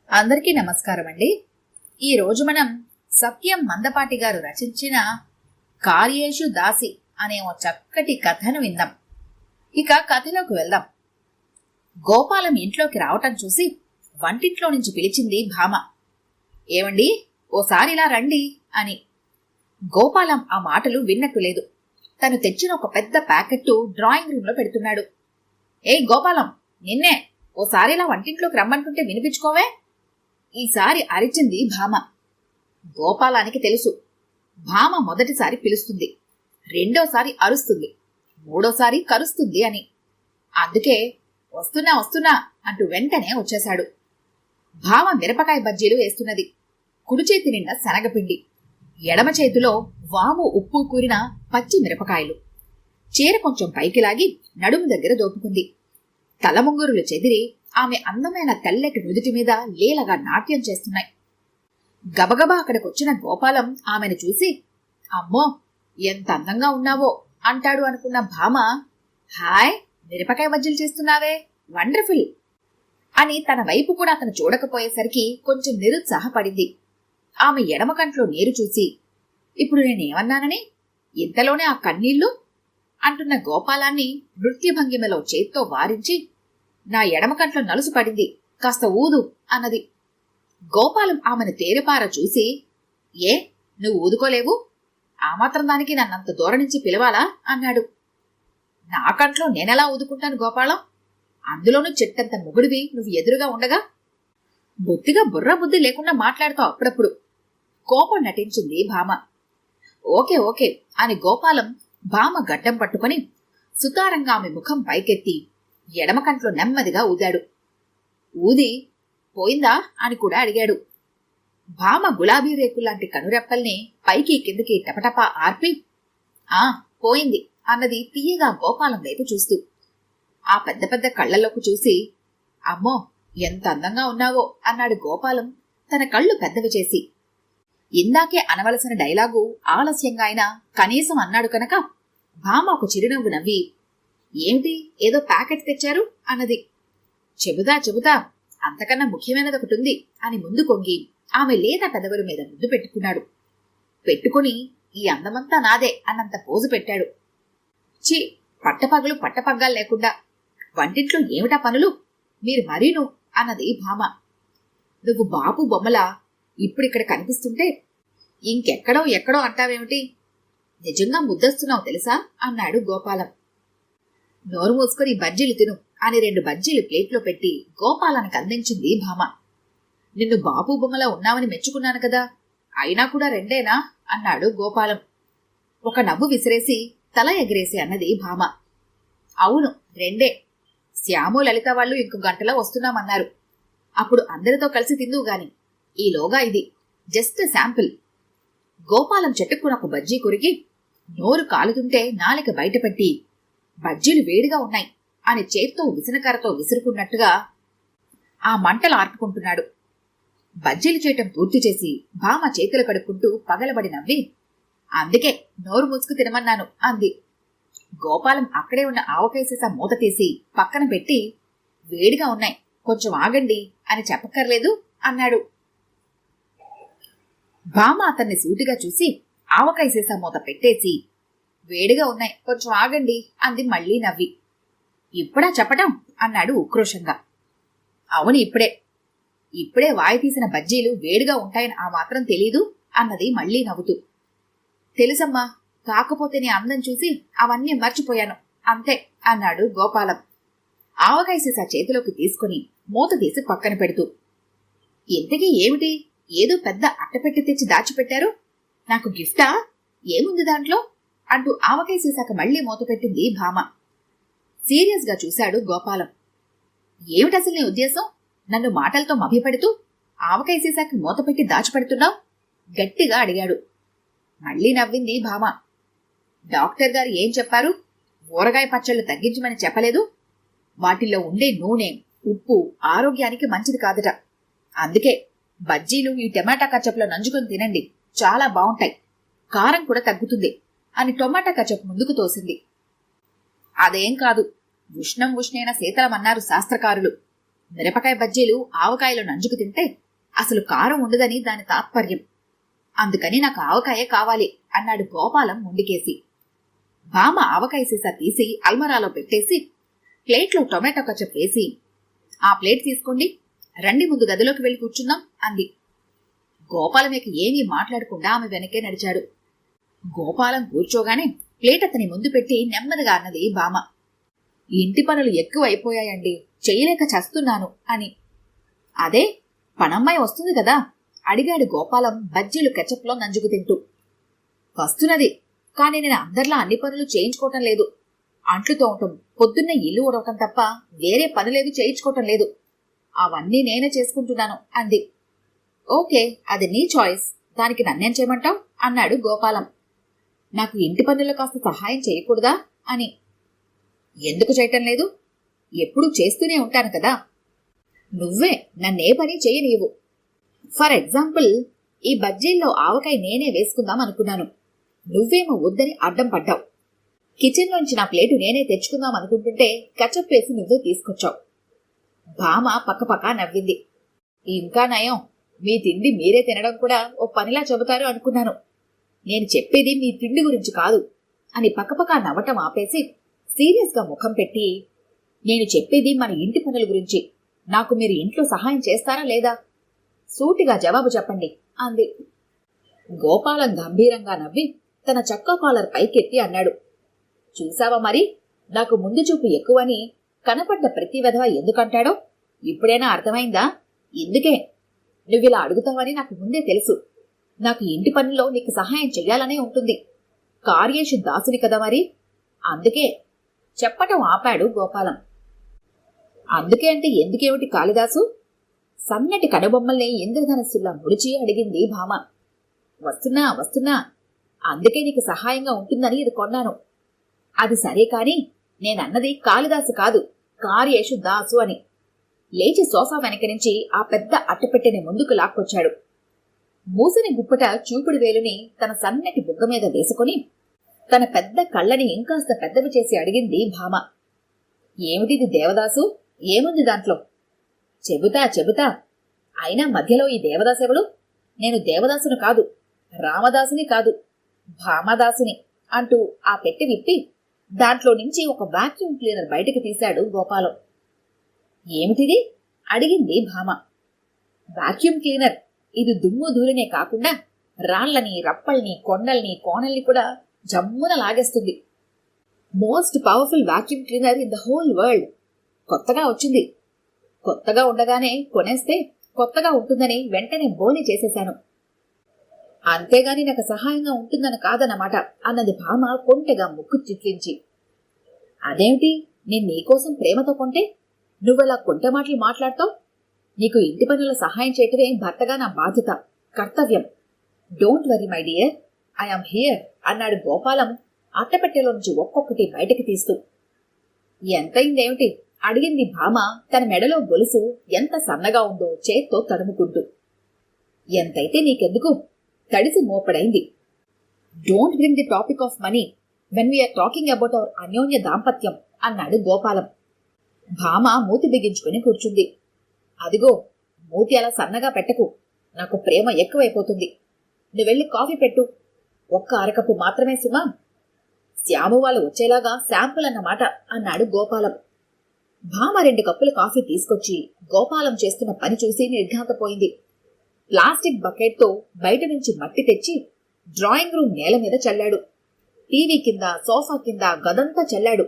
అందరికీ నమస్కారం అండి. ఈరోజు మనం సత్యం మందపాటి గారు రచించిన కార్యేషు దాసి అనే ఓ చక్కటి కథను విందాం. ఇక కథలోకి వెళ్దాం. గోపాలం ఇంట్లోకి రావటం చూసి వంటింట్లో నుంచి పిలిచింది భామ. ఏమండి, ఓసారి ఇలా రండి అని. గోపాలం ఆ మాటలు విన్నట్టు లేదు. తను తెచ్చిన ఒక పెద్ద ప్యాకెట్టు డ్రాయింగ్ రూమ్ లో పెడుతున్నాడు. ఏయ్ గోపాలం, నిన్నే, ఓసారి ఇలా వంటింట్లోకి రమ్మంటుంటే వినిపించుకోవే. ఈసారి అరిచింది భామ. గోపాలానికి తెలుసు, భామ మొదటిసారి పిలుస్తుంది, రెండోసారి అరుస్తుంది, మూడోసారి కరుస్తుంది అని. అందుకే వస్తున్నా వస్తున్నా అంటూ వెంటనే వచ్చేశాడు. భామ మిరపకాయ బజ్జీలు వేస్తున్నది. కుడి చేతి నిండా శనగపిండి, ఎడమ చేతిలో వాము ఉప్పు కూరిన పచ్చి మిరపకాయలు. చీర కొంచెం పైకి లాగి నడుము దగ్గర దోపుకుంది. తలముంగురులు చెదిరి ఆమె అందమైన తెల్లటి నుదుటి మీద లీలగా నాట్యం చేస్తున్నాయి. గబగబా అక్కడికొచ్చిన గోపాలం ఆమెను చూసి, అమ్మో ఎంత అందంగా ఉన్నావో అంటాడు అనుకున్న భామ, హాయ్, మిరపకాయ బజ్జీలు చేస్తున్నావే, వండర్ఫుల్ అని తన వైపు కూడా అతను చూడకపోయేసరికి కొంచెం నిరుత్సాహపడింది. ఆమె ఎడమ కంట్లో నీరు చూసి, ఇప్పుడు నేనేమన్నానని ఇంతలోనే ఆ కన్నీళ్లు అంటున్న గోపాలాన్ని నృత్య భంగిమలో చేత్తో వారించి, నా ఎడమ కంట్లో నలుసు పడింది, కాస్త ఊదు అన్నది. గోపాలం ఆమెను తేరిపార చూసి, ఏ, నువ్వు ఊదుకోలేవు, ఆ మాత్రం దానికి నన్నంత దూరం నుంచి పిలవాలా అన్నాడు. నా కంట్లో నేనెలా ఊదుకుంటాను గోపాలం, అందులోనూ చెట్టంత మొగుడివి నువ్వు ఎదురుగా ఉండగా. బొత్తిగా బుర్ర బుద్ధి లేకుండా మాట్లాడుతావు అప్పుడప్పుడు, కోపం నటించింది భామ. ఓకే ఓకే అని గోపాలం భామ గడ్డం పట్టుకుని సుతారంగా ఆమె ముఖం పైకెత్తి ఎడమ కంట్లో నెమ్మదిగా ఊదాడు. ఊది పోయిందా అని కూడా అడిగాడు. భామ గులాబీ రేకుల్లాంటి కనురెప్పల్ని పైకి కిందకి టపటపా ఆర్పి, ఆ పోయింది అన్నది తీయగా గోపాలం వైపు చూస్తూ. ఆ పెద్ద పెద్ద కళ్లలోకి చూసి, అమ్మో ఎంత అందంగా ఉన్నావో అన్నాడు గోపాలం తన కళ్ళు పెద్దవి చేసి. ఇందాకే అనవలసిన డైలాగు ఆలస్యంగా అయినా కనీసం అన్నాడు కనుక భామ ఒక చిరునవ్వు నవ్వి, ఏమిటి, ఏదో ప్యాకెట్ తెచ్చారు అన్నది. చెబుతా, అంతకన్నా ముఖ్యమైనది ఒకటి ఉంది అని ముందు కొంగి ఆమె లేత పెదవుల మీద ముద్దు పెట్టుకున్నాడు. పెట్టుకుని ఈ అందమంతా నాదే అన్నంత పోజు పెట్టాడు. చి, పట్టపగలు పట్టపగ్గాలు లేకుండా వంటింట్లో ఏమిటా పనులు, మీరు మరీను అన్నది భామ. నువ్వు బాబు బొమ్మలా ఇప్పుడిక్కడ కనిపిస్తుంటే ఇంకెక్కడో ఎక్కడో అంటావేమిటి, నిజంగా ముద్దస్తున్నావు తెలుసా అన్నాడు గోపాలం. నోరు మూసుకొని బజ్జీలు తిను అని 2 బజ్జీలు ప్లేట్లో పెట్టి గోపాలానికి అందించింది భామ. నిన్ను బాబు బొమ్మలా ఉన్నావని మెచ్చుకున్నాను కదా, అయినా కూడా 2 అన్నాడు గోపాలం. ఒక నవ్వు విసిరేసి తల ఎగిరేసి అన్నది భామ. అవును 2, శ్యాము లలిత వాళ్ళు ఇంకో గంటలో వస్తున్నామన్నారు, అప్పుడు అందరితో కలిసి తిందువు గాని, ఈలోగా ఇది జస్ట్ శాంపిల్. గోపాలం చెట్టుకున్న ఒక బజ్జీ కొరికి నోరు కాలుతుంటే నాలిక బయటపెట్టి, బజ్జీలు వేడిగా ఉన్నాయి అని చేత్తో విసనకరతో విసురుకున్నట్టుగా ఆ మంటలు ఆర్పుకుంటున్నాడు. బజ్జీలు చేయటం పూర్తి చేసి భామ చేతులు కడుక్కుంటూ పగలబడి నవ్వి, అందుకే నోరు మూసుకు తినమన్నాను అంది. గోపాలం అక్కడే ఉన్న ఆవకాయ సీసా మూత తీసి పక్కన పెట్టి, వేడిగా ఉన్నాయి, కొంచెం ఆగండి అని చెప్పక్కర్లేదు అన్నాడు. భామ అతన్ని సూటిగా చూసి ఆవకాయ సీసా మూత పెట్టేసి, వేడిగా ఉన్నాయి, కొంచెం ఆగండి అంది మళ్లీ నవ్వి. ఇప్పుడా చెప్పటం అన్నాడు ఉక్రోషంగా. అవును ఇప్పుడే వాయి తీసిన బజ్జీలు వేడిగా ఉంటాయని ఆ మాత్రం తెలీదు అన్నది మళ్లీ నవ్వుతూ. తెలుసమ్మా, కాకపోతే నీ అందం చూసి అవన్నీ మర్చిపోయాను అంతే అన్నాడు గోపాలం ఆవకాయ సీసా చేతిలోకి తీసుకుని మూత తీసి పక్కన పెడుతూ. ఇంతకీ ఏమిటి, ఏదో పెద్ద అట్టపెట్టి తెచ్చి దాచిపెట్టారు, నాకు గిఫ్టా, ఏముంది దాంట్లో అంటూ ఆవకాయ సీసాక మళ్లీ మూత పెట్టింది భామ. సీరియస్ గా చూశాడు గోపాలం. ఏమిటసలు నీ ఉద్దేశం, నన్ను మాటలతో మభ్యపెడుతూ ఆవకాయ సీసాకి మూత పెట్టి దాచిపెడుతున్నావు గట్టిగా అడిగాడు. మళ్లీ నవ్వింది భామ. డాక్టర్ గారు ఏం చెప్పారు, ఊరగాయ పచ్చళ్ళు తగ్గించమని చెప్పలేదు, వాటిల్లో ఉండే నూనె ఉప్పు ఆరోగ్యానికి మంచిది కాదట, అందుకే బజ్జీలు ఈ టమాటా కచ్చప్లో నంజుకొని తినండి, చాలా బాగుంటాయి, కారం కూడా తగ్గుతుంది అని టొమాటా కచప్ ముందుకు తోసింది. అదేం కాదు, ఉష్ణం ఉష్ణేన శీతలమన్నారు శాస్త్రకారులు, మిరపకాయ బజ్జీలు ఆవకాయలో నంజుకు తింటే అసలు కారం ఉండదని దాని తాత్పర్యం. అందుకని నాకు ఆవకాయే కావాలి అన్నాడు గోపాలం ముందుకేసి. భామ ఆవకాయ సీసా తీసి అల్మరాలో పెట్టేసి ప్లేట్లో టొమాటో కచప్ వేసి, ఆ ప్లేట్ తీసుకోండి, రండి ముందు గదిలోకి వెళ్ళి కూర్చుందాం అంది. గోపాలం ఇక ఏమీ మాట్లాడకుండా ఆమె వెనకే నడిచాడు. గోపాలం కూర్చోగానే ప్లేట్ అతని ముందు పెట్టి నెమ్మదిగా అన్నది భామ. ఇంటి పనులు ఎక్కువ అయిపోయాయండి, చెయ్యలేక చస్తున్నాను అని. అదే పనమ్మాయి వస్తుంది కదా అడిగాడు గోపాలం బజ్జీలు కెచప్లో నంజుకు తింటూ. వస్తున్నది, కానీ నేను అందరిలా అన్ని పనులు చేయించుకోవటం లేదు. అంట్లు తోమటం, పొద్దున్నే ఇల్లు ఊడవటం తప్ప వేరే పనులేవి చేయించుకోవటం లేదు. అవన్నీ నేనే చేసుకుంటున్నాను అంది. ఓకే, అది నీ చాయిస్, దానికి నన్నేం చేయమంటావు అన్నాడు గోపాలం. నాకు ఇంటి పనుల్లో కాస్త సహాయం చేయకూడదా అని. ఎందుకు చేయటం లేదు? ఎప్పుడూ చేస్తూనే ఉంటాను కదా. నువ్వే నన్నే పని చేయనీవు. ఫర్ ఎగ్జాంపుల్, ఈ బజ్జీల్లో ఆవకాయ నేనే వేసుకుందాం అనుకున్నాను. నువ్వేమో వద్దని అడ్డం పడ్డావు. కిచెన్లోంచి నా ప్లేటు నేనే తెచ్చుకుందాం అనుకుంటుంటే కచప్ వేసి నువ్వే తీసుకొచ్చావు. భామ పక్కపక్క నవ్వింది. ఇంకా నయం, మీ తిండి మీరే తినడం కూడా ఓ పనిలా చెబుతారు అనుకున్నాను. నేను చెప్పేది మీ తిండి గురించి కాదు అని పక్కపక్క నవ్వటం ఆపేసి సీరియస్గా ముఖం పెట్టి, నేను చెప్పేది మన ఇంటి పనుల గురించి. నాకు మీరు ఇంట్లో సహాయం చేస్తారా లేదా? సూటిగా జవాబు చెప్పండి అంది. గోపాలం గంభీరంగా నవ్వి తన చక్కా కాలర్ పైకెత్తి అన్నాడు. చూసావా మరి, నాకు ముందు చూపు ఎక్కువని కనపడ్డ ప్రతి విధవ ఎందుకంటాడో ఇప్పుడైనా అర్థమైందా? ఇందుకే నువ్విలా అడుగుతావని నాకు ముందే తెలుసు. నాకు ఇంటి పనుల్లో నీకు సహాయం చెయ్యాలనే ఉంటుంది. కార్యేషు దాసుని కదా మరి, అందుకే చెప్పటం ఆపాడు గోపాలం. అందుకే అంటే ఎందుకేమిటి కాళిదాసు? సన్నటి కనుబొమ్మల్ని ఇంద్రధనస్సులా ముడిచి అడిగింది భామ. వస్తున్నా వస్తున్నా, అందుకే నీకు సహాయంగా ఉంటుందని ఇది కొన్నాను. అది సరే కాని నేనన్నది కాళిదాసు కాదు, కార్యేషు దాసు అని. లేచి సోఫా వెనక నుంచి ఆ పెద్ద అట్టపెట్టెని ముందుకు లాక్కొచ్చాడు. మూసని గుప్పట చూపుడు వేలుని తన సన్నటి బుగ్గ మీద వేసుకుని తన పెద్ద కళ్ళని ఇంకాస్త పెద్దవి చేసి అడిగింది భామ. ఏమిటిది దేవదాసు? ఏముంది దాంట్లో? చెబుతా. అయినా మధ్యలో ఈ దేవదాసెవడు? నేను దేవదాసును కాదు, రామదాసుని కాదు, భామదాసుని అంటూ ఆ పెట్టె విప్పి దాంట్లో నుంచి ఒక వాక్యూమ్ క్లీనర్ బయటకు తీశాడు గోపాలం. ఏమిటిది? అడిగింది భామ. Vacuum cleaner. ఇది దుమ్ము ధూళినే కాకుండా రాళ్లని, రప్పల్ని, కొండల్ని, కోనల్ని కూడా జమ్మున లాగేస్తుంది. Most powerful vacuum cleaner in the whole world. కొత్తగా వచ్చింది. కొత్తగా ఉండగానే కొనేస్తే కొత్తగా ఉంటుందని వెంటనే బోని చేసేశాను. అంతేగాని నాకు సహాయంగా ఉంటుందని కాదన్నమాట అన్నది భామ కొంటెగా ముక్కు చిట్లించి. అదేమిటి, నేను నీకోసం ప్రేమతో కొంటే నువ్వలా కొంటె మాటలు మాట్లాడతావు? నీకు ఇంటి పనుల సహాయం చేయటమే భర్తగా నా బాధ్యత, కర్తవ్యం. Don't worry my dear, I am here అన్నాడు గోపాలం అట్టపెట్టెలో నుంచి ఒక్కొక్కటి బయటకు తీస్తూ. ఎంతైందేమిటి అడిగింది భామ తన మెడలో గొలుసు ఎంత సన్నగా ఉందో చేత్తో తడుముకుంటూ. ఎంతైతే నీకెందుకు, తడిసి మోపడైంది. Don't bring the topic of money when we are talking about our అన్యోన్య దాంపత్యం అన్నాడు గోపాలం. భామ మూతి బిగించుకుని కూర్చుంది. అదిగో, మూతి అలా సన్నగా పెట్టకు, నాకు ప్రేమ ఎక్కువైపోతుంది. నువ్వెళ్ళి కాఫీ పెట్టు. ఒక్క అరకప్పు మాత్రమే సుమా. శ్యాము వాళ్ళు వచ్చేలాగా శాంపుల్ అన్నమాట అన్నాడు గోపాలం. భామ 2 కప్పుల కాఫీ తీసుకొచ్చి గోపాలం చేస్తున్న పని చూసి నిర్ఘాంతపోయింది. ప్లాస్టిక్ బకెట్తో బయట నుంచి మట్టి తెచ్చి డ్రాయింగ్ రూమ్ నేల మీద చల్లాడు. టీవీ కింద, సోఫా కింద గదంతా చల్లాడు.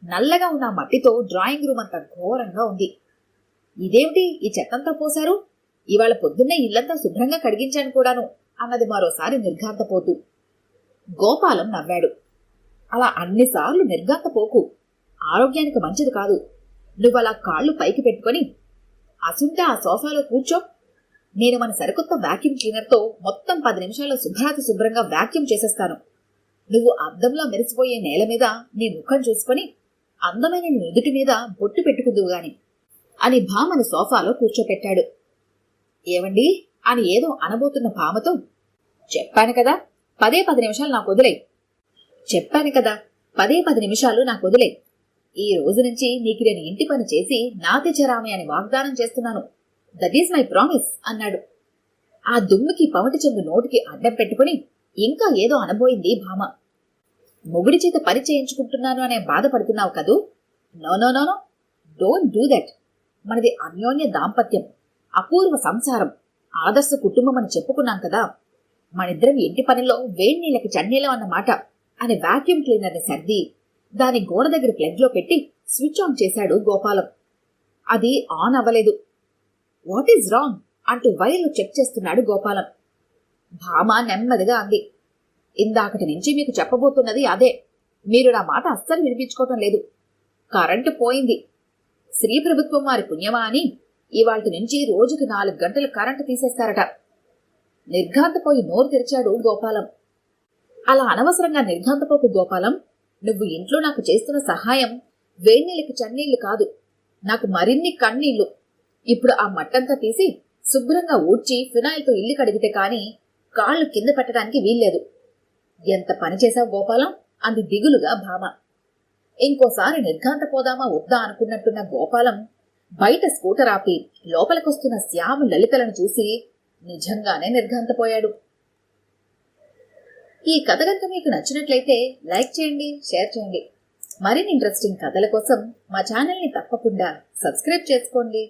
నల్లగా ఉన్న మట్టితో డ్రాయింగ్ రూమ్ అంతా ఘోరంగా ఉంది. ఇదేమిటి ఈ చెత్తంతా పోశారు? ఇవాళ పొద్దున్నే ఇల్లంతా శుభ్రంగా కడిగించాను కూడాను అన్నది మరోసారి నిర్ఘాంతపోతూ. గోపాలం నవ్వాడు. అలా అన్నిసార్లు నిర్ఘాంతపోకు, ఆరోగ్యానికి మంచిది కాదు. నువ్వలా కాళ్ళు పైకి పెట్టుకొని అసుంటే ఆ సోఫాలో కూర్చో. నేను మన సరికొత్త వాక్యూమ్ క్లీనర్తో మొత్తం 10 నిమిషాల్లో శుభ్రంగా వాక్యూమ్ చేసేస్తాను. నువ్వు అద్దంలో మెరిసిపోయే నేల మీద నీ ముఖం చూసుకొని అందమైన నీ నుదుటి మీద బొట్టు పెట్టుకుందువు గాని అని భామను సోఫాలో కూర్చోపెట్టాడు. ఏవండి అని ఏదో అనబోతున్న భామతో, చెప్పాను కదా 10 నిమిషాలు నాకు వదిలే. చెప్పాను కదా 10 నిమిషాలు నాకు వదిలే. ఈ రోజు నుంచి నీకు నేను ఇంటి పని చేసి నాతి చరామి అని వాగ్దానం చేస్తున్నాను. దట్ ఈస్ మై ప్రామిస్ అన్నాడు. ఆ దుమ్మికి పవటి చెంగు నోటికి అడ్డం పెట్టుకుని ఇంకా ఏదో అనబోయింది భామ. మొగుడి చేత పని చేయించుకుంటున్నాను అనే బాధపడుతున్నావు కదూ? No no no no, don't do that. మనది అన్యోన్య దాంపత్యం, అపూర్వ సంసారం, ఆదర్శ కుటుంబం అని చెప్పుకున్నాం కదా. మనిద్దరం ఇంటి పనిలో వేడి నీళ్ళకి చన్నీళ్ళం అన్నమాట అని వాక్యూమ్ క్లీనర్ని సర్ది దాని గోడ దగ్గర ప్లగ్లో పెట్టి స్విచ్ ఆన్ చేశాడు గోపాలం. అది ఆన్ అవ్వలేదు. వాట్ ఈజ్ రాంగ్ అంటూ వైర్లు చెక్ చేస్తున్నాడు గోపాలం. భామ నెమ్మదిగా అంది, ఇందాకటి నుంచి మీకు చెప్పబోతున్నది అదే. మీరు నా మాట అస్సలు వినిపించుకోవటం లేదు. కరెంటు పోయింది. శ్రీ ప్రభుత్వం వారి పుణ్యమా అని ఇవాల్టి నుంచి రోజుకి 4 గంటలు కరెంటు తీసేస్తారట. నిర్ఘాంతపోయి నోరు తెరిచాడు గోపాలం. అలా అనవసరంగా నిర్ఘాంతపోకు గోపాలం. నువ్వు ఇంట్లో నాకు చేస్తున్న సహాయం వేడినీళ్ళకి చన్నీళ్లు కాదు, నాకు మరిన్ని కన్నీళ్లు. ఇప్పుడు ఆ మట్టంతా తీసి శుభ్రంగా ఊడ్చి ఫినాయిల్తో ఇల్లు కడిగితే కాని కాళ్ళు కింద పెట్టడానికి వీల్లేదు. ఎంత పని చేశావు గోపాలం అంది దిగులుగా భామ. ఇంకోసారి నిర్ఘాంతపోదామా వద్దా అనుకున్నట్టున్న గోపాలం బయట స్కూటర్ ఆపి లోపలికొస్తున్న శ్యాము లలితలను చూసి నిజంగానే నిర్ఘాంతపోయాడు. ఈ కథ గనుక మీకు నచ్చినట్లయితే లైక్ చేయండి, షేర్ చేయండి. మరిన్ని ఇంట్రెస్టింగ్ కథల కోసం మా ఛానల్ని తప్పకుండా సబ్స్క్రైబ్ చేసుకోండి.